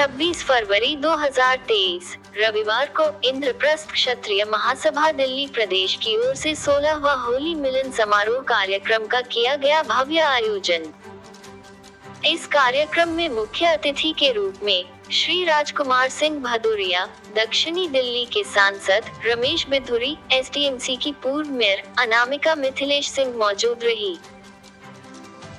26 फरवरी 2023 रविवार को इंद्रप्रस्थ क्षत्रिय महासभा दिल्ली प्रदेश की ओर से 16वां होली मिलन समारोह कार्यक्रम का किया गया भव्य आयोजन। इस कार्यक्रम में मुख्य अतिथि के रूप में श्री राजकुमार सिंह भदौरिया, दक्षिणी दिल्ली के सांसद रमेश बिधूरी, एसटीएमसी की पूर्व मेयर अनामिका मिथिलेश सिंह मौजूद रही।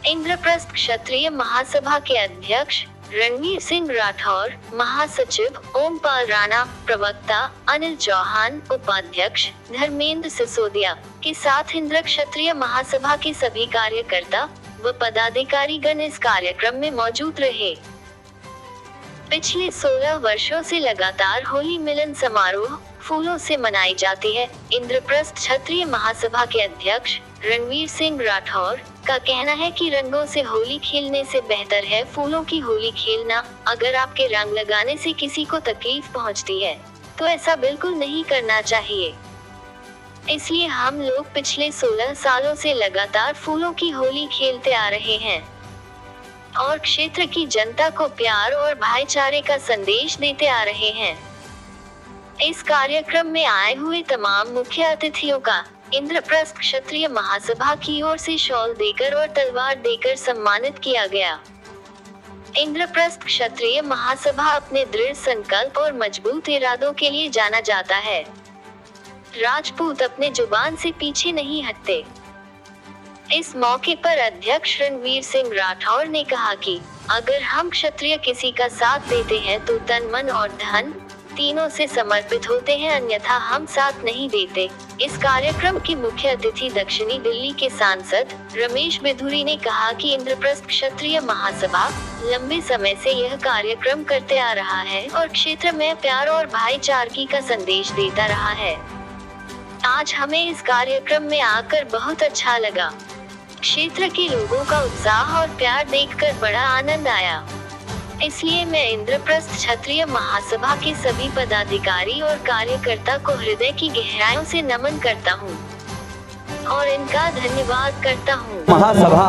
इंद्रप्रस्थ क्षत्रिय महासभा के अध्यक्ष रणवीर सिंह राठौर, महासचिव ओमपाल राणा, प्रवक्ता अनिल चौहान, उपाध्यक्ष धर्मेंद्र सिसोदिया के साथ इंद्र क्षत्रिय महासभा के सभी कार्यकर्ता व पदाधिकारीगण इस कार्यक्रम में मौजूद रहे। पिछले 16 वर्षों से लगातार होली मिलन समारोह फूलों से मनाई जाती है। इंद्रप्रस्थ क्षत्रिय महासभा के अध्यक्ष रणवीर सिंह राठौर का कहना है कि रंगों से होली खेलने से बेहतर है फूलों की होली खेलना। अगर आपके रंग लगाने से किसी को तकलीफ पहुंचती है तो ऐसा बिल्कुल नहीं करना चाहिए। इसलिए हम लोग पिछले 16 सालों से लगातार फूलों की होली खेलते आ रहे हैं और क्षेत्र की जनता को प्यार और भाईचारे का संदेश देते आ रहे हैं। इस कार्यक्रम में आए हुए तमाम मुख्य अतिथियों का इंद्रप्रस्थ क्षत्रिय महासभा की ओर से शॉल देकर और तलवार देकर सम्मानित किया गया। इंद्रप्रस्थ क्षत्रिय महासभा अपने दृढ़ संकल्प और मजबूत इरादों के लिए जाना जाता है। राजपूत अपने जुबान से पीछे नहीं हटते। इस मौके पर अध्यक्ष रणवीर सिंह राठौर ने कहा कि अगर हम क्षत्रिय किसी का साथ देते हैं तो तन, मन और धन तीनों से समर्पित होते हैं, अन्यथा हम साथ नहीं देते। इस कार्यक्रम के मुख्य अतिथि दक्षिणी दिल्ली के सांसद रमेश बिधूरी ने कहा कि इंद्रप्रस्थ क्षत्रिय महासभा लंबे समय से यह कार्यक्रम करते आ रहा है और क्षेत्र में प्यार और भाईचारे का संदेश देता रहा है। आज हमें इस कार्यक्रम में आकर बहुत अच्छा लगा। क्षेत्र के लोगों का उत्साह और प्यार देखकर बड़ा आनंद आया। इसलिए मैं इंद्रप्रस्थ क्षत्रिय महासभा के सभी पदाधिकारी और कार्यकर्ता को हृदय की गहराइयों से नमन करता हूँ और इनका धन्यवाद करता हूँ। महासभा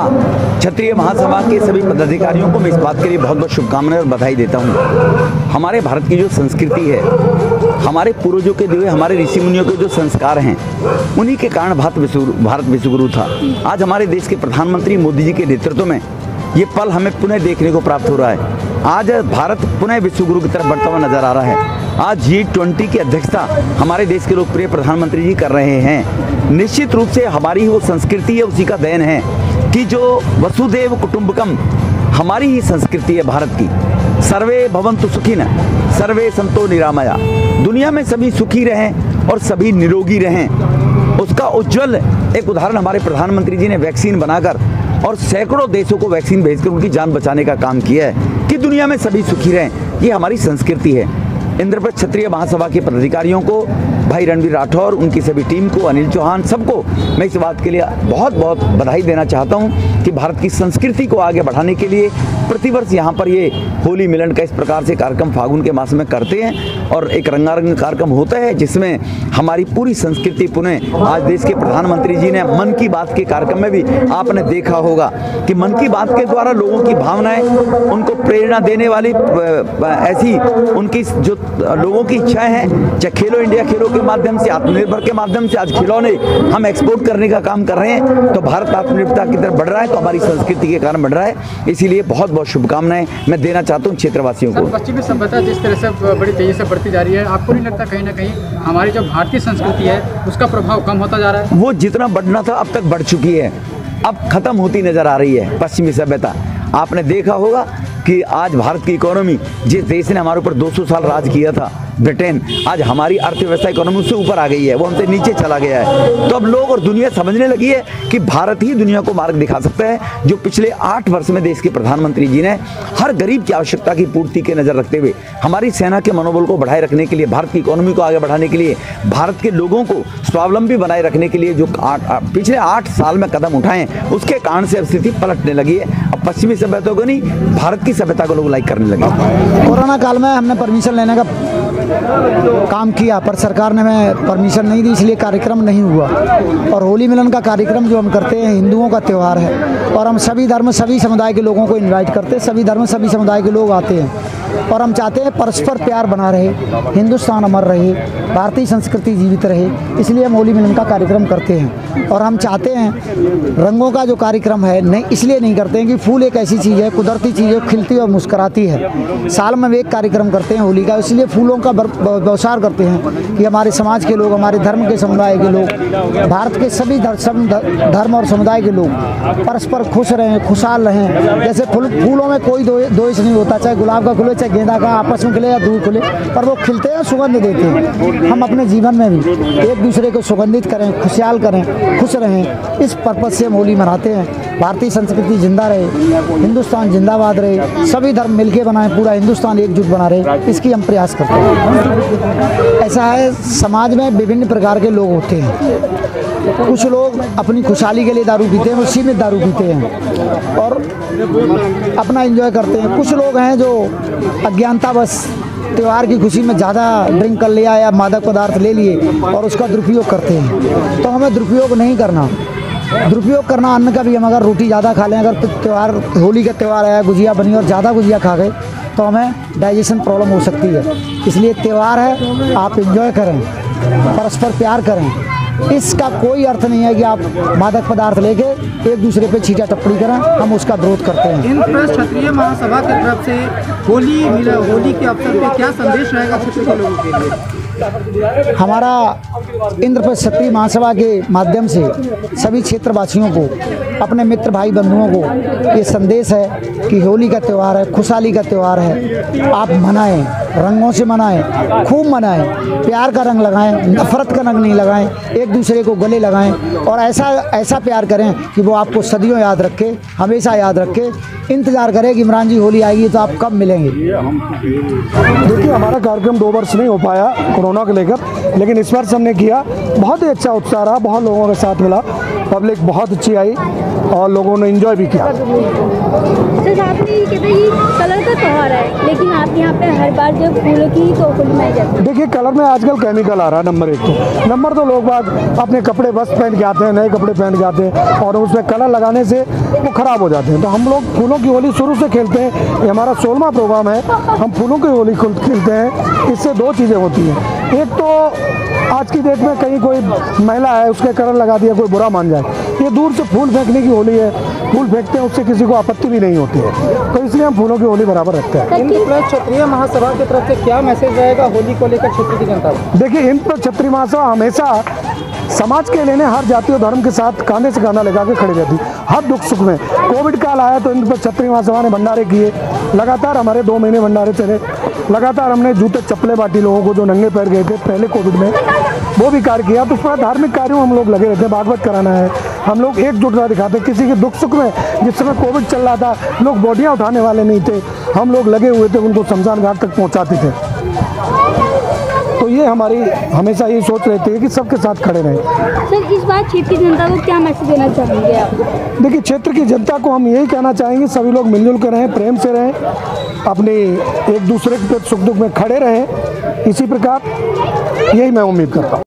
क्षत्रिय महासभा के सभी पदाधिकारियों को मैं इस बात के लिए बहुत बहुत शुभकामनाएं और बधाई देता हूँ। हमारे भारत की जो संस्कृति है, हमारे पूर्वजों के दिए हमारे ऋषि मुनियों के जो संस्कार हैं, उन्हीं के कारण भारत विश्वगुरु था। आज हमारे देश के प्रधानमंत्री मोदी जी के नेतृत्व में ये पल हमें पुनः देखने को प्राप्त हो रहा है। आज भारत पुनः विश्वगुरु की तरफ बढ़ता हुआ नजर आ रहा है। आज G20 की अध्यक्षता हमारे देश के लोकप्रिय प्रधानमंत्री जी कर रहे हैं। निश्चित रूप से हमारी वो संस्कृति है, उसी का देन है कि जो वसुदेव कुटुंबकम हमारी ही संस्कृति है भारत की। सर्वे भवन्तु सुखिनः, सर्वे सन्तु निरामया। दुनिया में सभी सुखी रहें और सभी निरोगी रहें। उसका उज्जवल एक उदाहरण हमारे प्रधानमंत्री जी ने वैक्सीन बनाकर और सैकड़ों देशों को वैक्सीन भेजकर उनकी जान बचाने का काम किया है कि दुनिया में सभी सुखी रहें। ये हमारी संस्कृति है। इंद्रप्रस्थ क्षत्रिय महासभा के पदाधिकारियों को, भाई रणवीर राठौर, उनकी सभी टीम को, अनिल चौहान, सबको मैं इस बात के लिए बहुत बहुत बधाई देना चाहता हूं कि भारत की संस्कृति को आगे बढ़ाने के लिए प्रतिवर्ष यहाँ पर ये होली मिलन का इस प्रकार से कार्यक्रम फागुन के मास में करते हैं और एक रंगारंग कार्यक्रम होता है जिसमें हमारी पूरी संस्कृति पुनः आज देश के प्रधानमंत्री जी ने मन की बात के कार्यक्रम में भी आपने देखा होगा कि मन की बात के द्वारा लोगों की भावनाएं, उनको प्रेरणा देने वाली ऐसी उनकी जो लोगों की इच्छाएं हैं, चाहे खेलो इंडिया खेलो के माध्यम से, आत्मनिर्भर के माध्यम से आज खिलौने हम एक्सपोर्ट करने का काम कर रहे हैं, तो भारत आत्मनिर्भरता की तरफ बढ़ रहा है, तो हमारी संस्कृति के कारण बढ़ रहा है। इसीलिए बहुत बहुत शुभकामनाएं मैं देना चाहता हूँ क्षेत्रवासियों को। पश्चिमी सभ्यता जिस तरह से बड़ी तेजी से बढ़ती जा रही है, आपको नहीं लगता कहीं ना कहीं हमारी जो भारतीय संस्कृति है उसका प्रभाव कम होता जा रहा है? वो जितना बढ़ना था अब तक बढ़ चुकी है, अब खत्म होती नजर आ रही है पश्चिमी सभ्यता। आपने देखा होगा कि आज भारत की इकोनॉमी, जिस देश ने हमारे ऊपर 200 साल राज किया था, ब्रिटेन, आज हमारी अर्थव्यवस्था इकोनॉमी उससे ऊपर आ गई है, वो हमसे नीचे चला गया है। तो अब लोग और दुनिया समझने लगी है कि भारत ही दुनिया को मार्ग दिखा सकता है। जो पिछले 8 वर्ष में देश के प्रधानमंत्री जी ने हर गरीब की आवश्यकता की पूर्ति के नजर रखते हुए हमारी सेना के मनोबल को बढ़ाए रखने के लिए, भारत की इकोनॉमी को आगे बढ़ाने के लिए, भारत के लोगों को स्वावलंबी बनाए रखने के लिए जो पिछले 8 साल में कदम उठाए, उसके कारण से अब स्थिति पलटने लगी है। अब पश्चिमी सभ्यता को नहीं, भारत की सभ्यता को लोग लाइक करने लगे। कोरोना काल में हमने परमिशन लेने का काम किया पर सरकार ने हमें परमिशन नहीं दी, इसलिए कार्यक्रम नहीं हुआ। और होली मिलन का कार्यक्रम जो हम करते हैं हिंदुओं का त्यौहार है और हम सभी धर्म सभी समुदाय के लोगों को इनवाइट करते हैं, सभी धर्म सभी समुदाय के लोग आते हैं। और हम चाहते हैं परस्पर प्यार बना रहे, हिंदुस्तान अमर रहे, भारतीय संस्कृति जीवित रहे, इसलिए हम होली मिलन का कार्यक्रम करते हैं। और हम चाहते हैं रंगों का जो कार्यक्रम है नहीं इसलिए नहीं करते हैं कि फूल एक ऐसी चीज़ है, कुदरती चीज़ है, खिलती और मुस्कुराती है। साल में एक कार्यक्रम करते हैं होली का, इसलिए फूलों का व्यवसाय करते हैं कि हमारे समाज के लोग, हमारे धर्म के समुदाय के लोग, भारत के सभी धर्म और समुदाय के लोग परस्पर खुश रहें, खुशहाल रहें। जैसे फूलों में कोई दोष नहीं होता, चाहे गुलाब का खुले, चाहे गेंदा का आपस में खिले या दूर खुले, पर वो खिलते हैं, सुगंध देते हैं। हम अपने जीवन में भी एक दूसरे को सुगंधित करें, खुशहाल करें, खुश रहें, इस पर्पज़ से हम होली मनाते हैं। भारतीय संस्कृति जिंदा रहे, हिंदुस्तान जिंदाबाद रहे, सभी धर्म मिलके बनाएं, पूरा हिंदुस्तान एकजुट बना रहे, इसकी हम प्रयास करते हैं। ऐसा है, समाज में विभिन्न प्रकार के लोग होते हैं। कुछ लोग अपनी खुशहाली के लिए दारू पीते हैं, वो सीमित दारू पीते हैं और अपना एंजॉय करते हैं। कुछ लोग हैं जो अज्ञानतावश त्यौहार की खुशी में ज़्यादा ड्रिंक कर लिया या मादक पदार्थ ले लिए और उसका दुरुपयोग करते हैं। तो हमें दुरुपयोग नहीं करना। दुरुपयोग करना अन्न का भी, हम अगर रोटी ज़्यादा खा लें, अगर त्यौहार होली का त्यौहार आया, गुजिया बनी और ज़्यादा गुजिया खा गए तो हमें डाइजेशन प्रॉब्लम हो सकती है। इसलिए त्यौहार है, आप एंजॉय करें, परस्पर प्यार करें। इसका कोई अर्थ नहीं है कि आप मादक पदार्थ लेके एक दूसरे पे छीटा टप्पड़ी करें, हम उसका विरोध करते हैं। इंद्रप्रस्थ क्षत्रिय महासभा की तरफ से होली के अवसर पे क्या संदेश रहेगा क्षेत्र के लोगों के लिए? हमारा इंद्रप्रस्थ क्षत्रिय महासभा के माध्यम से सभी क्षेत्रवासियों को, अपने मित्र भाई बंधुओं को ये संदेश है कि होली का त्यौहार है, खुशहाली का त्यौहार है, आप मनाएं, रंगों से मनाएं, खूब मनाएं, प्यार का रंग लगाएं, नफरत का रंग नहीं लगाएं, एक दूसरे को गले लगाएं और ऐसा प्यार करें कि वो आपको सदियों याद रखे, हमेशा याद रखे, इंतज़ार करें कि इमरान जी होली आएगी तो आप कब मिलेंगे। देखिए, हमारा कार्यक्रम 2 वर्ष नहीं हो पाया कोरोना को लेकर, लेकिन इस वर्ष हमने किया। बहुत ही अच्छा उत्साह रहा, बहुत लोगों के साथ मिला, पब्लिक बहुत अच्छी आई और लोगों ने एंजॉय भी किया। सर, आपने ये कहते हैं ये कलर का त्यौहार है, लेकिन आप यहाँ पे हर बार जब फूलों की तो होली मनाई जाती है। देखिए, कलर में आजकल केमिकल आ रहा है, नंबर 1 नंबर 2 लोग बाग अपने कपड़े बस पहन के आते हैं, नए कपड़े पहन के आते हैं और उसमें कलर लगाने से वो ख़राब हो जाते हैं। तो हम लोग फूलों की होली शुरू से खेलते हैं, ये हमारा 16वां प्रोग्राम है, हम फूलों की होली खेलते हैं। इससे 2 चीज़ें होती हैं, एक तो आज की डेट में कहीं कोई महिला है, उसके कलर लगा दिया, कोई बुरा मान जाए, ये दूर से फूल फेंकने की होली है, फूल फेंकते हैं, उससे किसी को आपत्ति भी नहीं होती है, तो इसलिए हम फूलों की होली बराबर रखते हैं। इंद्रप्रस्थ क्षत्रिय महासभा की तरफ से क्या मैसेज रहेगा होली को लेकर क्षेत्र की जनता को? देखिए, इंद्रप्रस्थ क्षत्रिय महासभा हमेशा समाज के लेने हर जाति और धर्म के साथ कांधे से कांधा लगा के खड़ी रहती, हर दुख सुख में। कोविड काल आया तो इंद्रप्रस्थ क्षत्रिय महासभा ने भंडारे किए, लगातार हमारे 2 महीने भंडारे चले, लगातार हमने जूते चप्पलें बांटी लोगों को जो नंगे पैर गए थे पहले कोविड में, वो भी कार्य किया। तो उसमें धार्मिक कार्यों हम लोग लगे रहते हैं, भागवत कराना है, हम लोग एकजुटता दिखाते हैं। किसी के दुख सुख में, जिस समय कोविड चल रहा था, लोग बॉडियाँ उठाने वाले नहीं थे, हम लोग लगे हुए थे, उनको शमशान घाट तक पहुँचाते थे। तो ये हमारी हमेशा ये सोच रहती है कि सबके साथ खड़े रहें। सर, इस बार क्षेत्र की जनता को क्या मैसेज देना चाहेंगे आप? देखिए, क्षेत्र की जनता को हम यही कहना चाहेंगे, सभी लोग मिलजुल कर रहें, प्रेम से रहें, अपने एक दूसरे के सुख दुख में खड़े रहें। इसी प्रकार यही मैं उम्मीद करता हूँ।